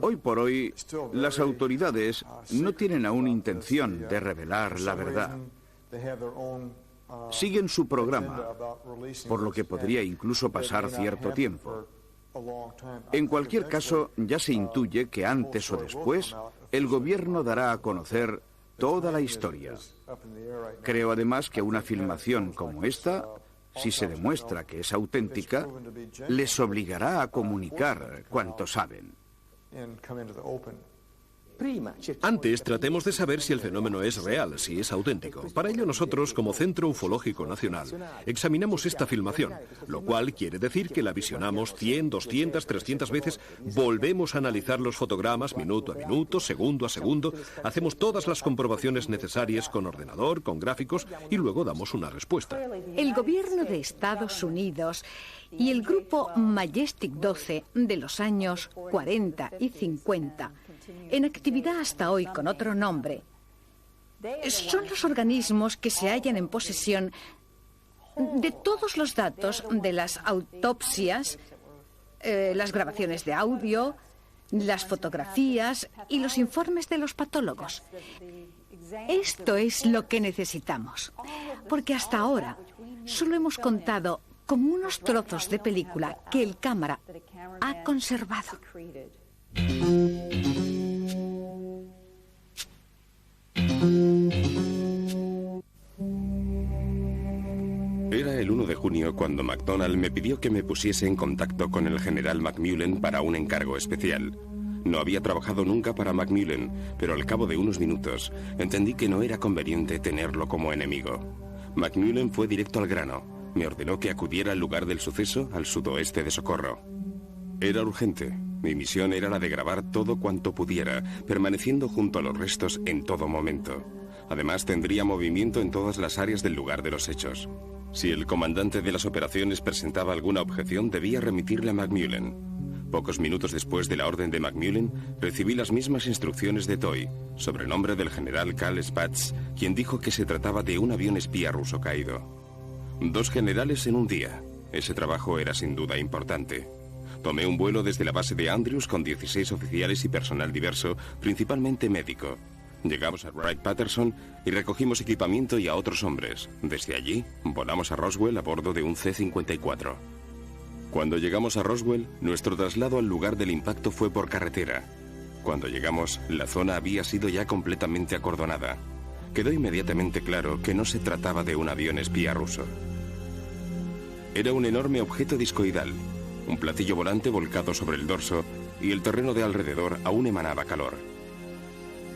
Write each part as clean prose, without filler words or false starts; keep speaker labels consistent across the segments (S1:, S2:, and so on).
S1: Hoy por hoy, las autoridades no tienen aún intención de revelar la verdad. Siguen su programa, por lo que podría incluso pasar cierto tiempo. En cualquier caso, ya se intuye que antes o después, el gobierno dará a conocer toda la historia. Creo además que una filmación como esta, si se demuestra que es auténtica, les obligará a comunicar cuanto saben.
S2: Antes tratemos de saber si el fenómeno es real, si es auténtico. Para ello nosotros, como Centro Ufológico Nacional, examinamos esta filmación, lo cual quiere decir que la visionamos 100, 200, 300 veces, volvemos a analizar los fotogramas minuto a minuto, segundo a segundo, hacemos todas las comprobaciones necesarias con ordenador, con gráficos y luego damos una respuesta.
S3: El gobierno de Estados Unidos y el grupo Majestic 12 de los años 40 y 50, en actividad hasta hoy con otro nombre, son los organismos que se hallan en posesión de todos los datos de las autopsias, las grabaciones de audio, las fotografías y los informes de los patólogos. Esto es lo que necesitamos, porque hasta ahora solo hemos contado con unos trozos de película que el cámara ha conservado.
S4: Era el 1 de junio cuando McDonald me pidió que me pusiese en contacto con el general McMullen para un encargo especial. No había trabajado nunca para McMullen, pero al cabo de unos minutos entendí que no era conveniente tenerlo como enemigo. McMullen fue directo al grano. Me ordenó que acudiera al lugar del suceso, al sudoeste de Socorro. Era urgente. Mi misión era la de grabar todo cuanto pudiera, permaneciendo junto a los restos en todo momento. Además, tendría movimiento en todas las áreas del lugar de los hechos. Si el comandante de las operaciones presentaba alguna objeción, debía remitirle a McMullen. Pocos minutos después de la orden de McMullen, recibí las mismas instrucciones de Toy, sobrenombre del general Karl Spaatz, quien dijo que se trataba de un avión espía ruso caído. 2 generales en un día. Ese trabajo era sin duda importante. Tomé un vuelo desde la base de Andrews con 16 oficiales y personal diverso, principalmente médico. Llegamos a Wright-Patterson y recogimos equipamiento y a otros hombres. Desde allí, volamos a Roswell a bordo de un C-54. Cuando llegamos a Roswell, nuestro traslado al lugar del impacto fue por carretera. Cuando llegamos, la zona había sido ya completamente acordonada. Quedó inmediatamente claro que no se trataba de un avión espía ruso. Era un enorme objeto discoidal, un platillo volante volcado sobre el dorso, y el terreno de alrededor aún emanaba calor.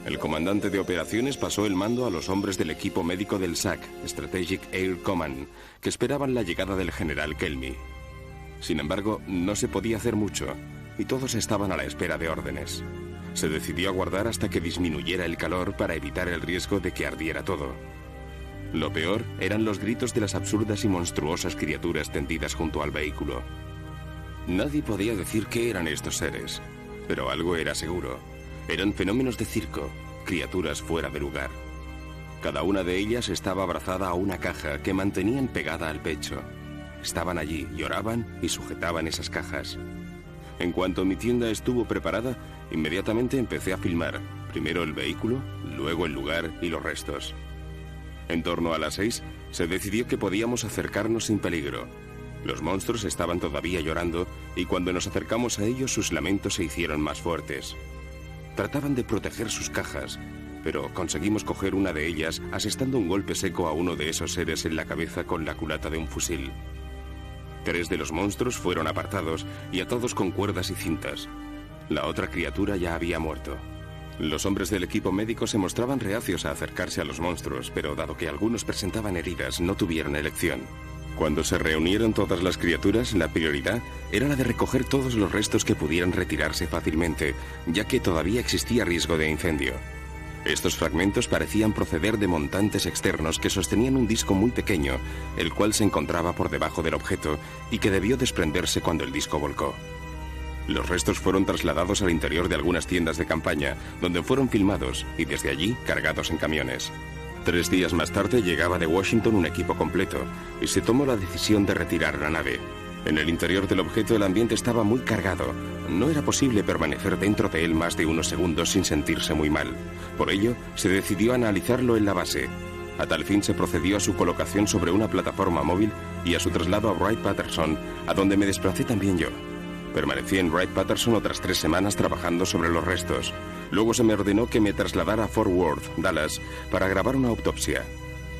S4: El comandante de operaciones pasó el mando a los hombres del equipo médico del SAC, Strategic Air Command, que esperaban la llegada del general Kelmy. Sin embargo, no se podía hacer mucho, y todos estaban a la espera de órdenes. Se decidió aguardar hasta que disminuyera el calor para evitar el riesgo de que ardiera todo. Lo peor eran los gritos de las absurdas y monstruosas criaturas tendidas junto al vehículo. Nadie podía decir qué eran estos seres, pero algo era seguro. Eran fenómenos de circo, criaturas fuera de lugar. Cada una de ellas estaba abrazada a una caja que mantenían pegada al pecho. Estaban allí, lloraban y sujetaban esas cajas. En cuanto mi tienda estuvo preparada, inmediatamente empecé a filmar, primero el vehículo, luego el lugar y los restos. En torno a las 6, se decidió que podíamos acercarnos sin peligro. Los monstruos estaban todavía llorando y cuando nos acercamos a ellos sus lamentos se hicieron más fuertes. Trataban de proteger sus cajas, pero conseguimos coger una de ellas asestando un golpe seco a uno de esos seres en la cabeza con la culata de un fusil. 3 de los monstruos fueron apartados y atados con cuerdas y cintas. La otra criatura ya había muerto. Los hombres del equipo médico se mostraban reacios a acercarse a los monstruos, pero dado que algunos presentaban heridas, no tuvieron elección. Cuando se reunieron todas las criaturas, la prioridad era la de recoger todos los restos que pudieran retirarse fácilmente, ya que todavía existía riesgo de incendio. Estos fragmentos parecían proceder de montantes externos que sostenían un disco muy pequeño, el cual se encontraba por debajo del objeto y que debió desprenderse cuando el disco volcó. Los restos fueron trasladados al interior de algunas tiendas de campaña, donde fueron filmados y desde allí cargados en camiones. 3 días más tarde llegaba de Washington un equipo completo y se tomó la decisión de retirar la nave. En el interior del objeto el ambiente estaba muy cargado. No era posible permanecer dentro de él más de unos segundos sin sentirse muy mal. Por ello, se decidió analizarlo en la base. A tal fin se procedió a su colocación sobre una plataforma móvil y a su traslado a Wright-Patterson, a donde me desplacé también yo. Permanecí en Wright-Patterson otras 3 semanas trabajando sobre los restos. Luego se me ordenó que me trasladara a Fort Worth, Dallas, para grabar una autopsia.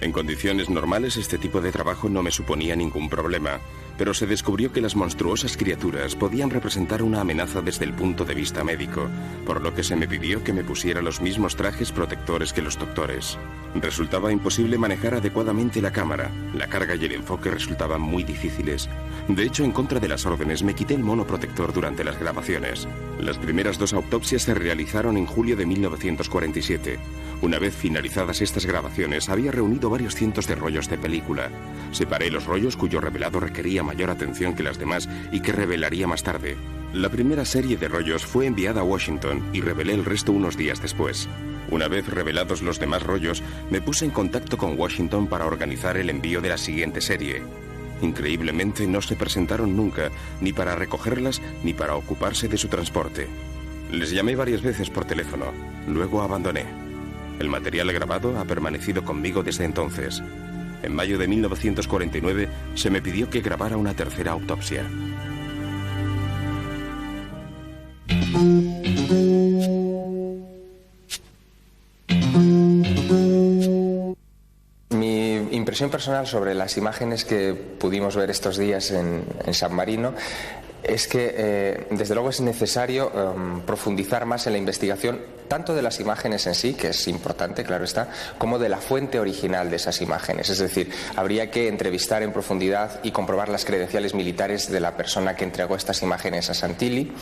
S4: En condiciones normales este tipo de trabajo no me suponía ningún problema, pero se descubrió que las monstruosas criaturas podían representar una amenaza desde el punto de vista médico, por lo que se me pidió que me pusiera los mismos trajes protectores que los doctores. Resultaba imposible manejar adecuadamente la cámara, la carga y el enfoque resultaban muy difíciles. De hecho, en contra de las órdenes, me quité el mono protector durante las grabaciones. Las primeras 2 autopsias se realizaron en julio de 1947. Una vez finalizadas estas grabaciones, había reunido varios cientos de rollos de película. Separé los rollos cuyo revelado requería mayor atención que las demás y que revelaría más tarde. La primera serie de rollos fue enviada a Washington y revelé el resto unos días después. Una vez revelados los demás rollos, me puse en contacto con Washington para organizar el envío de la siguiente serie. Increíblemente no se presentaron nunca, ni para recogerlas ni para ocuparse de su transporte. Les llamé varias veces por teléfono, luego abandoné. El material grabado ha permanecido conmigo desde entonces. En mayo de 1949 se me pidió que grabara una tercera autopsia.
S5: Mi impresión personal sobre las imágenes que pudimos ver estos días en San Marino es que desde luego es necesario profundizar más en la investigación tanto de las imágenes en sí, que es importante, claro está, como de la fuente original de esas imágenes. Es decir, habría que entrevistar en profundidad y comprobar las credenciales militares de la persona que entregó estas imágenes a Santilli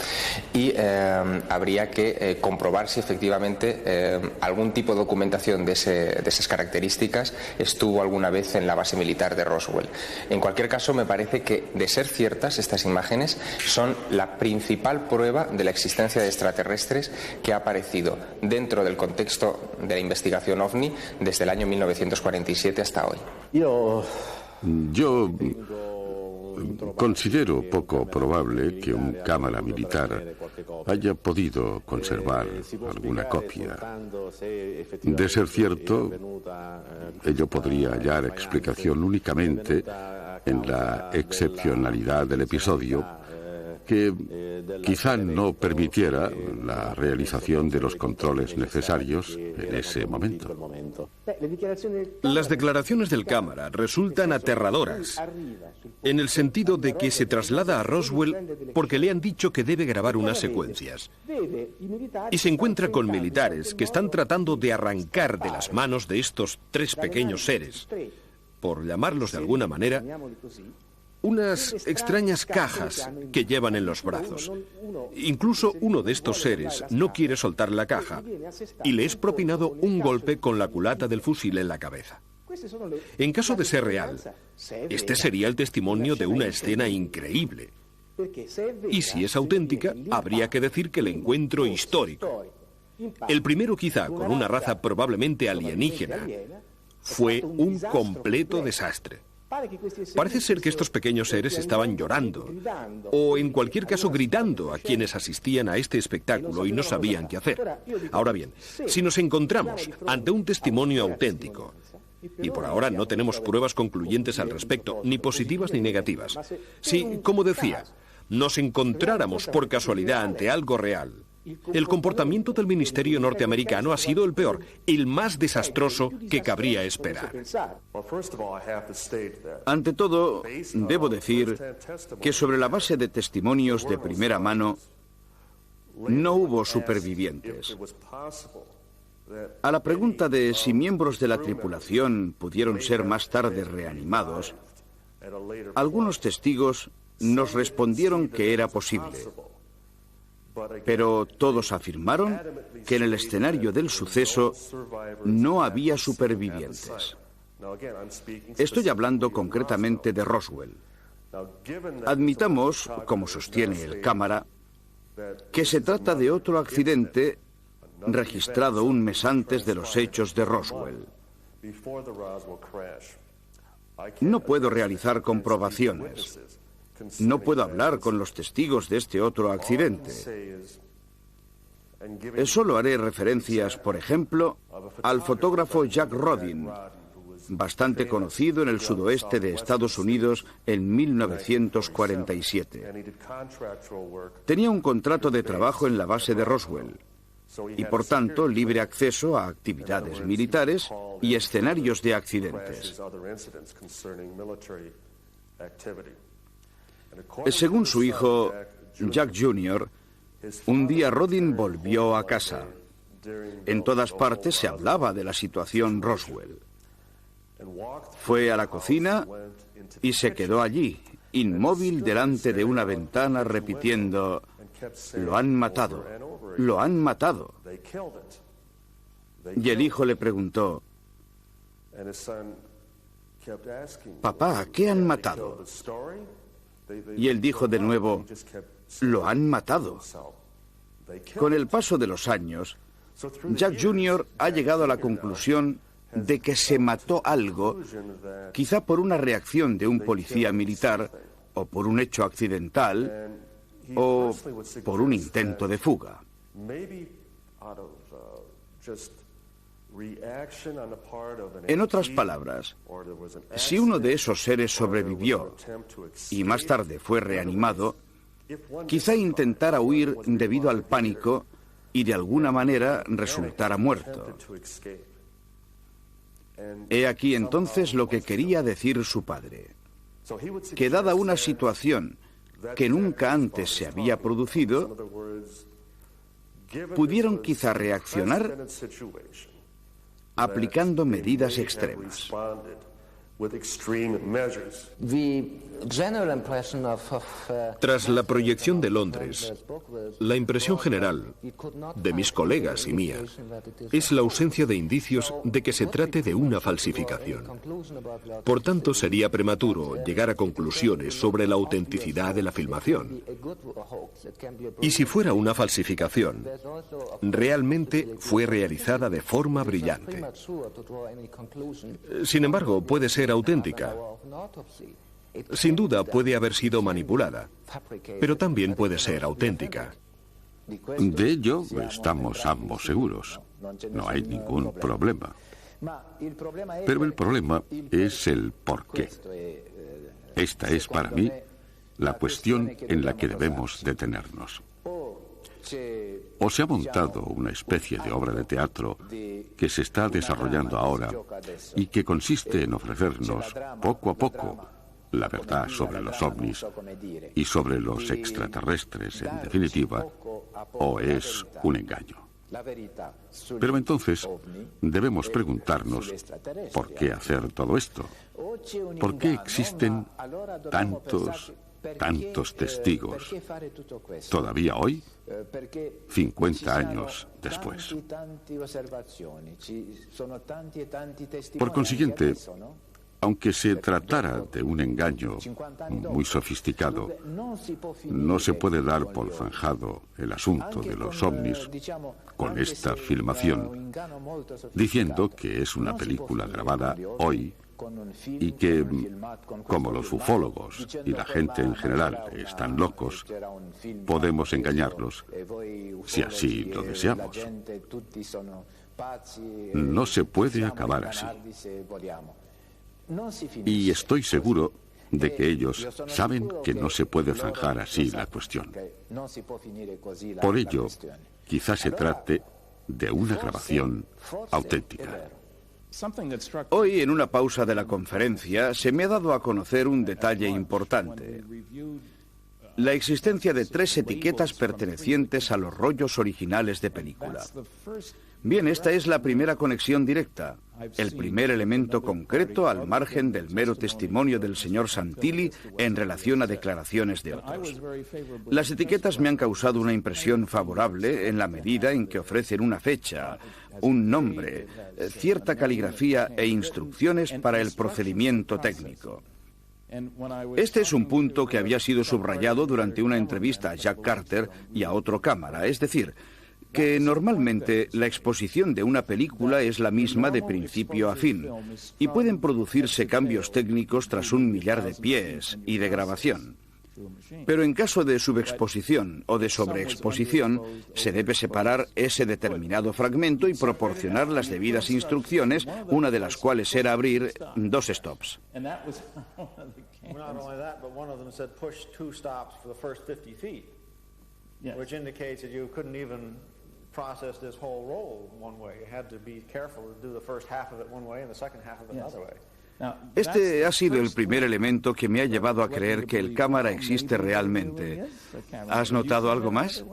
S5: y habría que comprobar si efectivamente algún tipo de documentación de esas características estuvo alguna vez en la base militar de Roswell. En cualquier caso, me parece que, de ser ciertas estas imágenes, son la principal prueba de la existencia de extraterrestres que ha aparecido dentro del contexto de la investigación OVNI desde el año 1947 hasta hoy.
S6: Yo considero poco probable que un cámara militar haya podido conservar alguna copia. De ser cierto, ello podría hallar explicación únicamente en la excepcionalidad del episodio, que quizá no permitiera la realización de los controles necesarios en ese momento.
S2: Las declaraciones del cámara resultan aterradoras, en el sentido de que se traslada a Roswell porque le han dicho que debe grabar unas secuencias. Y se encuentra con militares que están tratando de arrancar de las manos de estos 3 pequeños seres, por llamarlos de alguna manera, unas extrañas cajas que llevan en los brazos. Incluso uno de estos seres no quiere soltar la caja y le es propinado un golpe con la culata del fusil en la cabeza. En caso de ser real, este sería el testimonio de una escena increíble. Y si es auténtica, habría que decir que el encuentro histórico, el primero quizá con una raza probablemente alienígena, fue un completo desastre. Parece ser que estos pequeños seres estaban llorando, o en cualquier caso gritando a quienes asistían a este espectáculo y no sabían qué hacer. Ahora bien, si nos encontramos ante un testimonio auténtico, y por ahora no tenemos pruebas concluyentes al respecto, ni positivas ni negativas, si, como decía, nos encontráramos por casualidad ante algo real, el comportamiento del ministerio norteamericano ha sido el peor, el más desastroso que cabría esperar.
S1: Ante todo, debo decir que sobre la base de testimonios de primera mano, no hubo supervivientes. A la pregunta de si miembros de la tripulación pudieron ser más tarde reanimados, algunos testigos nos respondieron que era posible. Pero todos afirmaron que en el escenario del suceso no había supervivientes. Estoy hablando concretamente de Roswell. Admitamos, como sostiene el cámara, que se trata de otro accidente registrado un mes antes de los hechos de Roswell. No puedo realizar comprobaciones, No puedo hablar con los testigos de este otro accidente. Solo haré referencias, por ejemplo, al fotógrafo Jack Rodin, bastante conocido en el sudoeste de Estados Unidos en 1947. Tenía un contrato de trabajo en la base de Roswell y, por tanto, libre acceso a actividades militares y escenarios de accidentes. Según su hijo, Jack Jr., un día Rodin volvió a casa. En todas partes se hablaba de la situación Roswell. Fue a la cocina y se quedó allí, inmóvil delante de una ventana, repitiendo: «Lo han matado, lo han matado». Y el hijo le preguntó: «Papá, ¿qué han matado?». Y él dijo de nuevo: «Lo han matado». Con el paso de los años, Jack Jr. ha llegado a la conclusión de que se mató algo, quizá por una reacción de un policía militar, o por un hecho accidental, o por un intento de fuga. En otras palabras, si uno de esos seres sobrevivió y más tarde fue reanimado, quizá intentara huir debido al pánico y de alguna manera resultara muerto. He aquí entonces lo que quería decir su padre, que dada una situación que nunca antes se había producido, pudieron quizá reaccionar aplicando medidas extremas.
S2: Tras la proyección de Londres, la impresión general de mis colegas y mía es la ausencia de indicios de que se trate de una falsificación. Por tanto, sería prematuro llegar a conclusiones sobre la autenticidad de la filmación. Y si fuera una falsificación, realmente fue realizada de forma brillante. Sin embargo, puede ser auténtica. Sin duda puede haber sido manipulada, pero también puede ser auténtica.
S6: De ello estamos ambos seguros. No hay ningún problema. Pero el problema es el por qué. Esta es para mí la cuestión en la que debemos detenernos. O se ha montado una especie de obra de teatro que se está desarrollando ahora y que consiste en ofrecernos poco a poco la verdad sobre los ovnis y sobre los extraterrestres, en definitiva, o es un engaño. Pero entonces debemos preguntarnos ¿por qué hacer todo esto? ¿Por qué existen tantos testigos todavía hoy, 50 años después? Por consiguiente, aunque se tratara de un engaño muy sofisticado, no se puede dar por zanjado el asunto de los ovnis con esta filmación, diciendo que es una película grabada hoy y que, como los ufólogos y la gente en general están locos, podemos engañarlos si así lo deseamos. No se puede acabar así. Y estoy seguro de que ellos saben que no se puede zanjar así la cuestión. Por ello, quizás se trate de una grabación auténtica.
S1: Hoy, en una pausa de la conferencia, se me ha dado a conocer un detalle importante: la existencia de 3 etiquetas pertenecientes a los rollos originales de película. Bien, esta es la primera conexión directa, el primer elemento concreto al margen del mero testimonio del señor Santilli en relación a declaraciones de otros. Las etiquetas me han causado una impresión favorable en la medida en que ofrecen una fecha, un nombre, cierta caligrafía e instrucciones para el procedimiento técnico. Este es un punto que había sido subrayado durante una entrevista a Jack Carter y a otro cámara, es decir, que normalmente la exposición de una película es la misma de principio a fin y pueden producirse cambios técnicos tras 1 millar de pies y de grabación. Pero en caso de subexposición o de sobreexposición, se debe separar ese determinado fragmento y proporcionar las debidas instrucciones, una de las cuales era abrir 2 stops. Este ha sido el primer elemento que me ha llevado a creer que el cámara existe realmente. ¿Has notado algo más?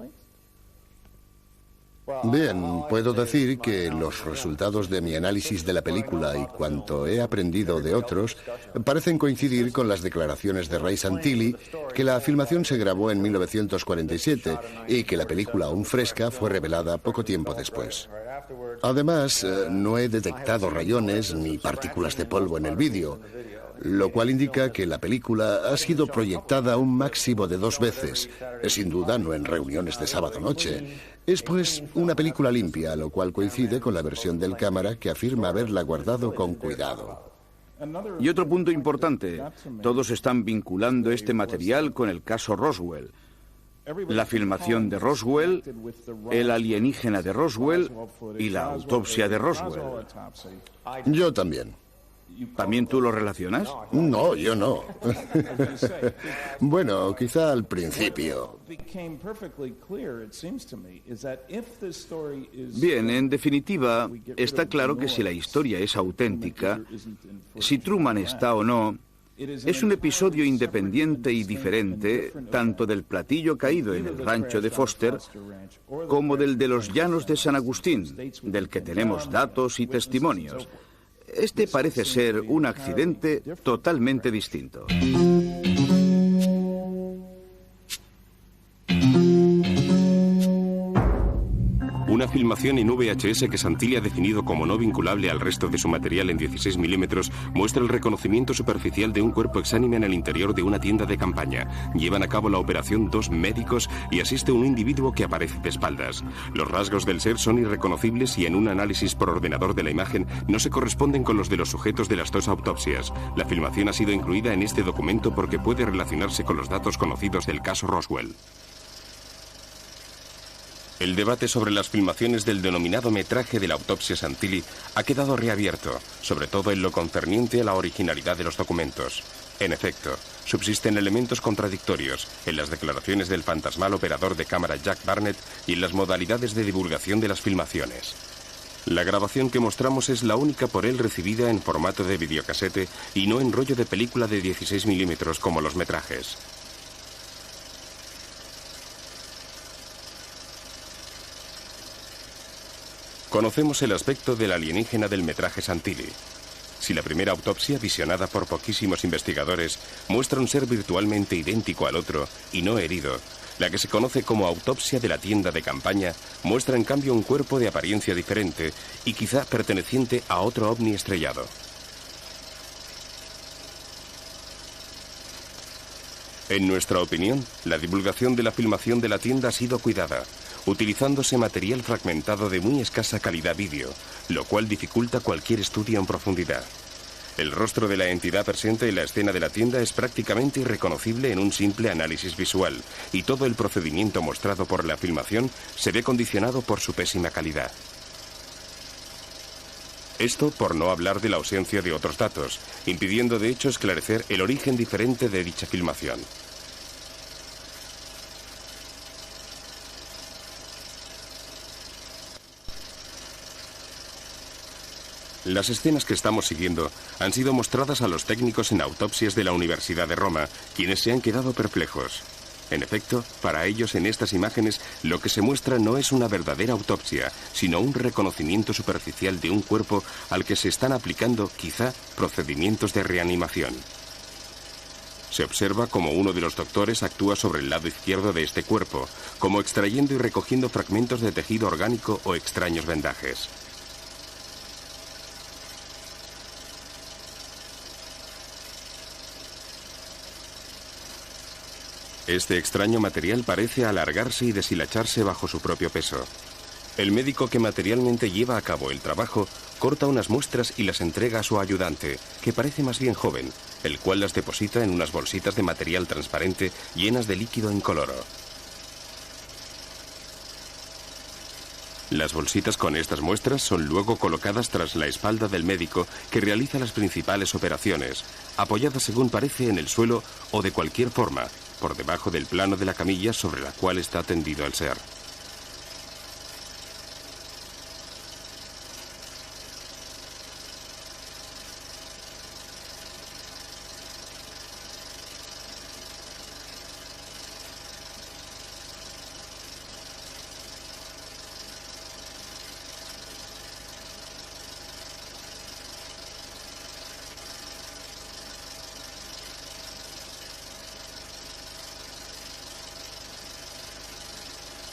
S7: Bien, puedo decir que los resultados de mi análisis de la película y cuanto he aprendido de otros parecen coincidir con las declaraciones de Ray Santilli, que la filmación se grabó en 1947 y que la película aún fresca fue revelada poco tiempo después. Además, no he detectado rayones ni partículas de polvo en el vídeo, lo cual indica que la película ha sido proyectada un máximo de 2 veces, sin duda no en reuniones de sábado noche. Es pues una película limpia, lo cual coincide con la versión del cámara que afirma haberla guardado con cuidado.
S1: Y otro punto importante, todos están vinculando este material con el caso Roswell. La filmación de Roswell, el alienígena de Roswell y la autopsia de Roswell.
S7: Yo también.
S1: ¿También tú lo relacionas?
S7: No, yo no. Bueno, quizá al principio.
S1: Bien, en definitiva, está claro que si la historia es auténtica, si Truman está o no, es un episodio independiente y diferente tanto del platillo caído en el rancho de Foster como del de los llanos de San Agustín, del que tenemos datos y testimonios. Este parece ser un accidente totalmente distinto.
S4: Una filmación en VHS que Santilli ha definido como no vinculable al resto de su material en 16 milímetros muestra el reconocimiento superficial de un cuerpo exánime en el interior de una tienda de campaña. Llevan a cabo la operación 2 médicos y asiste un individuo que aparece de espaldas. Los rasgos del ser son irreconocibles y en un análisis por ordenador de la imagen no se corresponden con los de los sujetos de las 2 autopsias. La filmación ha sido incluida en este documento porque puede relacionarse con los datos conocidos del caso Roswell. El debate sobre las filmaciones del denominado metraje de la autopsia Santilli ha quedado reabierto, sobre todo en lo concerniente a la originalidad de los documentos. En efecto, subsisten elementos contradictorios en las declaraciones del fantasmal operador de cámara Jack Barnett y en las modalidades de divulgación de las filmaciones. La grabación que mostramos es la única por él recibida en formato de videocasete y no en rollo de película de 16 milímetros como los metrajes. Conocemos el aspecto del alienígena del metraje Santilli. Si la primera autopsia, visionada por poquísimos investigadores, muestra un ser virtualmente idéntico al otro y no herido, la que se conoce como autopsia de la tienda de campaña muestra en cambio un cuerpo de apariencia diferente y quizá perteneciente a otro ovni estrellado. En nuestra opinión, la divulgación de la filmación de la tienda ha sido cuidada, utilizándose material fragmentado de muy escasa calidad vídeo, lo cual dificulta cualquier estudio en profundidad. El rostro de la entidad presente en la escena de la tienda es prácticamente irreconocible en un simple análisis visual, y todo el procedimiento mostrado por la filmación se ve condicionado por su pésima calidad. Esto por no hablar de la ausencia de otros datos, impidiendo de hecho esclarecer el origen diferente de dicha filmación. Las escenas que estamos siguiendo han sido mostradas a los técnicos en autopsias de la Universidad de Roma, quienes se han quedado perplejos. En efecto, para ellos en estas imágenes lo que se muestra no es una verdadera autopsia, sino un reconocimiento superficial de un cuerpo al que se están aplicando, quizá, procedimientos de reanimación. Se observa cómo uno de los doctores actúa sobre el lado izquierdo de este cuerpo, como extrayendo y recogiendo fragmentos de tejido orgánico o extraños vendajes. Este extraño material parece alargarse y deshilacharse bajo su propio peso. El médico que materialmente lleva a cabo el trabajo corta unas muestras y las entrega a su ayudante, que parece más bien joven, el cual las deposita en unas bolsitas de material transparente llenas de líquido incoloro. Las bolsitas con estas muestras son luego colocadas tras la espalda del médico que realiza las principales operaciones, apoyadas según parece en el suelo o de cualquier forma, por debajo del plano de la camilla sobre la cual está tendido el ser.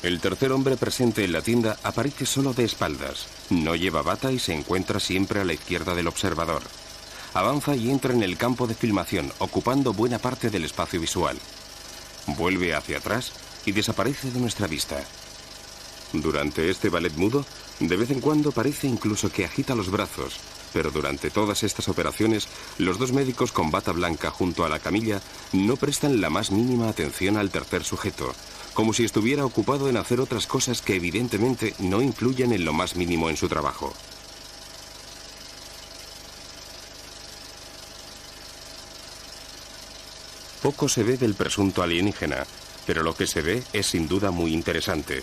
S4: El tercer hombre presente en la tienda aparece solo de espaldas. No lleva bata y se encuentra siempre a la izquierda del observador. Avanza y entra en el campo de filmación, ocupando buena parte del espacio visual. Vuelve hacia atrás y desaparece de nuestra vista. Durante este ballet mudo, de vez en cuando parece incluso que agita los brazos, pero durante todas estas operaciones, los dos médicos con bata blanca junto a la camilla no prestan la más mínima atención al tercer sujeto, como si estuviera ocupado en hacer otras cosas que evidentemente no influyen en lo más mínimo en su trabajo. Poco se ve del presunto alienígena, pero lo que se ve es sin duda muy interesante.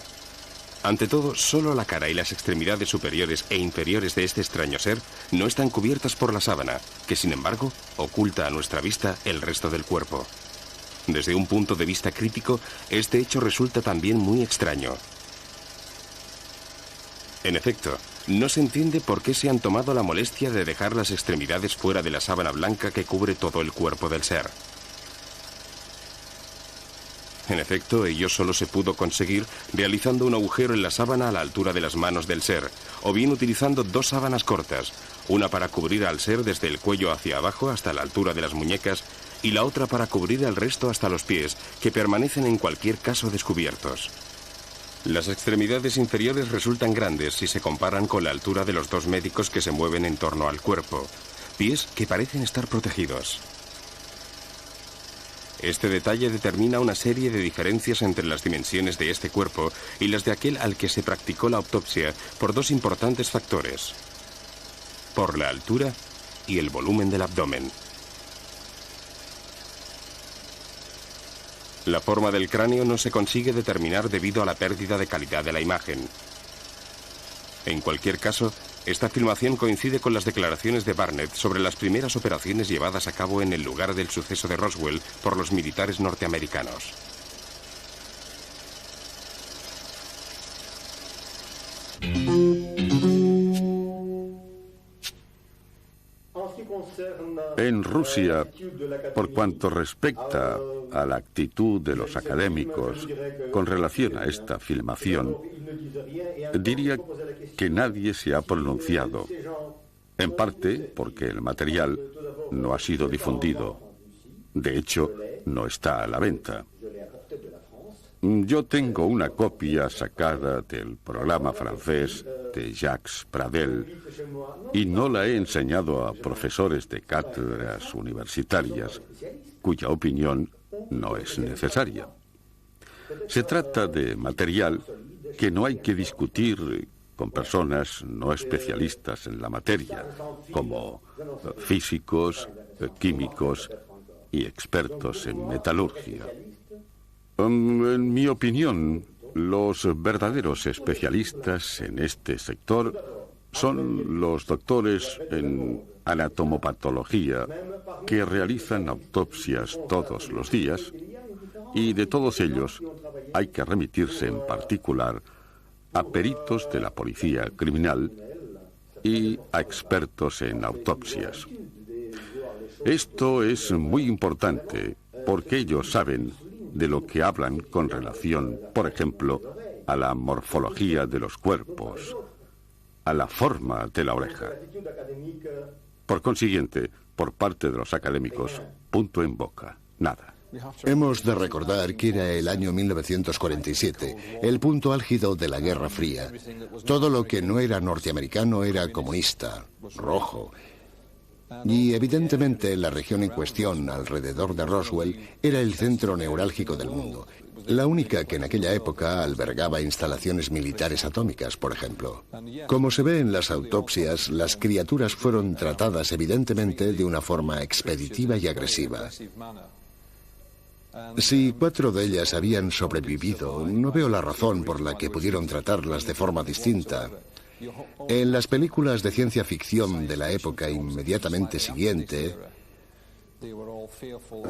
S4: Ante todo, solo la cara y las extremidades superiores e inferiores de este extraño ser no están cubiertas por la sábana, que sin embargo oculta a nuestra vista el resto del cuerpo. Desde un punto de vista crítico, este hecho resulta también muy extraño. En efecto, no se entiende por qué se han tomado la molestia de dejar las extremidades fuera de la sábana blanca que cubre todo el cuerpo del ser. En efecto, ello solo se pudo conseguir realizando un agujero en la sábana a la altura de las manos del ser, o bien utilizando dos sábanas cortas, una para cubrir al ser desde el cuello hacia abajo hasta la altura de las muñecas, y la otra para cubrir el resto hasta los pies, que permanecen en cualquier caso descubiertos. Las extremidades inferiores resultan grandes si se comparan con la altura de los dos médicos que se mueven en torno al cuerpo, pies que parecen estar protegidos. Este detalle determina una serie de diferencias entre las dimensiones de este cuerpo y las de aquel al que se practicó la autopsia por dos importantes factores: por la altura y el volumen del abdomen. La forma del cráneo no se consigue determinar debido a la pérdida de calidad de la imagen. En cualquier caso, esta filmación coincide con las declaraciones de Barnett sobre las primeras operaciones llevadas a cabo en el lugar del suceso de Roswell por los militares norteamericanos.
S6: En Rusia, por cuanto respecta a la actitud de los académicos con relación a esta filmación, diría que nadie se ha pronunciado, en parte porque el material no ha sido difundido. De hecho, no está a la venta. Yo tengo una copia sacada del programa francés de Jacques Pradel y no la he enseñado a profesores de cátedras universitarias, cuya opinión no es necesaria. Se trata de material que no hay que discutir con personas no especialistas en la materia, como físicos, químicos y expertos en metalurgia. En mi opinión, los verdaderos especialistas en este sector son los doctores en anatomopatología que realizan autopsias todos los días, y de todos ellos hay que remitirse en particular a peritos de la policía criminal y a expertos en autopsias. Esto es muy importante porque ellos saben de lo que hablan con relación, por ejemplo, a la morfología de los cuerpos, a la forma de la oreja. Por consiguiente, por parte de los académicos, punto en boca, nada.
S7: Hemos de recordar que era el año 1947, el punto álgido de la Guerra Fría. Todo lo que no era norteamericano era comunista, rojo. Y evidentemente la región en cuestión, alrededor de Roswell, era el centro neurálgico del mundo. La única que en aquella época albergaba instalaciones militares atómicas, por ejemplo. Como se ve en las autopsias, las criaturas fueron tratadas evidentemente de una forma expeditiva y agresiva. Si 4 de ellas habían sobrevivido, no veo la razón por la que pudieron tratarlas de forma distinta. En las películas de ciencia ficción de la época inmediatamente siguiente,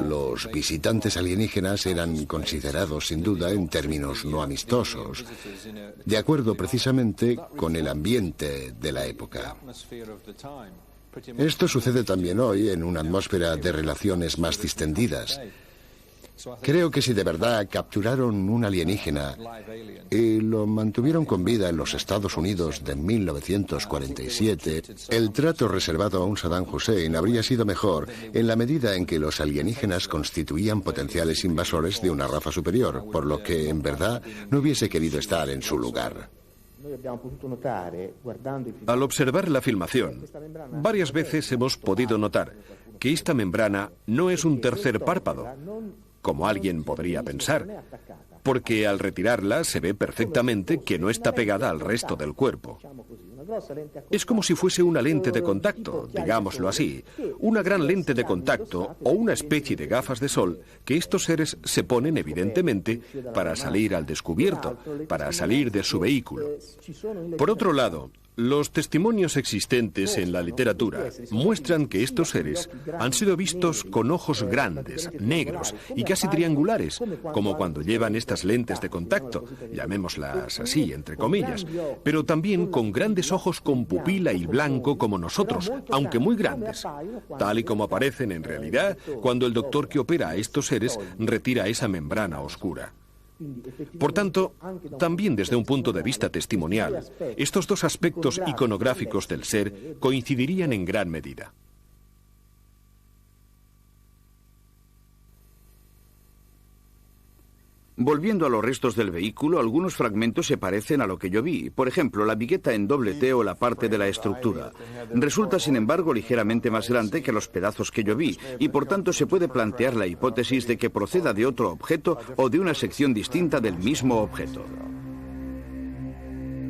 S7: los visitantes alienígenas eran considerados sin duda en términos no amistosos, de acuerdo precisamente con el ambiente de la época. Esto sucede también hoy en una atmósfera de relaciones más distendidas. Creo que si de verdad capturaron un alienígena y lo mantuvieron con vida en los Estados Unidos de 1947, el trato reservado a un Saddam Hussein habría sido mejor en la medida en que los alienígenas constituían potenciales invasores de una raza superior, por lo que en verdad no hubiese querido estar en su lugar.
S2: Al observar la filmación, varias veces hemos podido notar que esta membrana no es un tercer párpado, como alguien podría pensar, porque al retirarla se ve perfectamente que no está pegada al resto del cuerpo. Es como si fuese una lente de contacto, digámoslo así, una gran lente de contacto o una especie de gafas de sol que estos seres se ponen evidentemente para salir al descubierto, para salir de su vehículo. Por otro lado, los testimonios existentes en la literatura muestran que estos seres han sido vistos con ojos grandes, negros y casi triangulares, como cuando llevan estas lentes de contacto, llamémoslas así, entre comillas, pero también con grandes ojos con pupila y blanco como nosotros, aunque muy grandes, tal y como aparecen en realidad cuando el doctor que opera a estos seres retira esa membrana oscura. Por tanto, también desde un punto de vista testimonial, estos dos aspectos iconográficos del ser coincidirían en gran medida.
S1: Volviendo a los restos del vehículo, algunos fragmentos se parecen a lo que yo vi. Por ejemplo, la vigueta en doble T o la parte de la estructura. Resulta, sin embargo, ligeramente más grande que los pedazos que yo vi, y por tanto se puede plantear la hipótesis de que proceda de otro objeto o de una sección distinta del mismo objeto.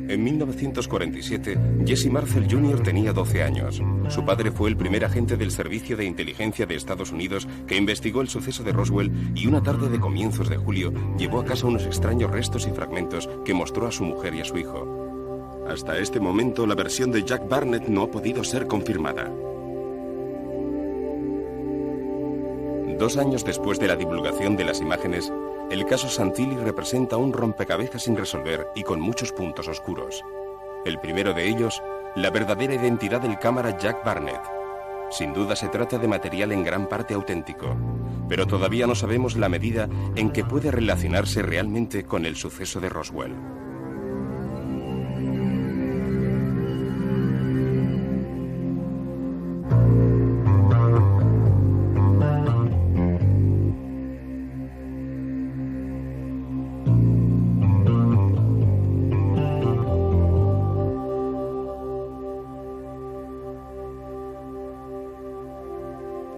S4: En 1947, Jesse Marcel Jr. tenía 12 años. Su padre fue el primer agente del Servicio de Inteligencia de Estados Unidos que investigó el suceso de Roswell y una tarde de comienzos de julio llevó a casa unos extraños restos y fragmentos que mostró a su mujer y a su hijo. Hasta este momento, la versión de Jack Barnett no ha podido ser confirmada. 2 años después de la divulgación de las imágenes, el caso Santilli representa un rompecabezas sin resolver y con muchos puntos oscuros. El primero de ellos, la verdadera identidad del cámara Jack Barnett. Sin duda se trata de material en gran parte auténtico, pero todavía no sabemos la medida en que puede relacionarse realmente con el suceso de Roswell.